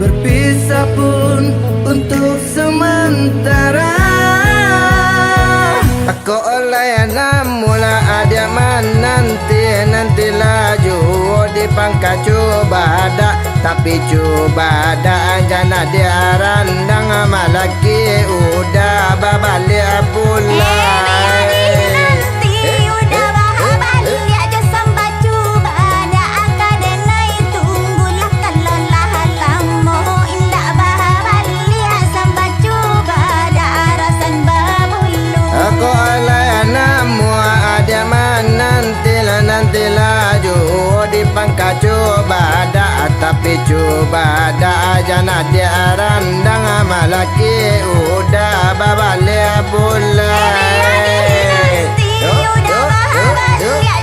berpisah pun untuk sementara. Aku oleh mula ada nanti laju di pangkat coba dak, tapi coba dak jana dia randang malaki udah babalik pulang. Nanti laju di pangkat coba dak, tapi coba dak jana dia randang malaki udah babalik pulang. Udah bahagia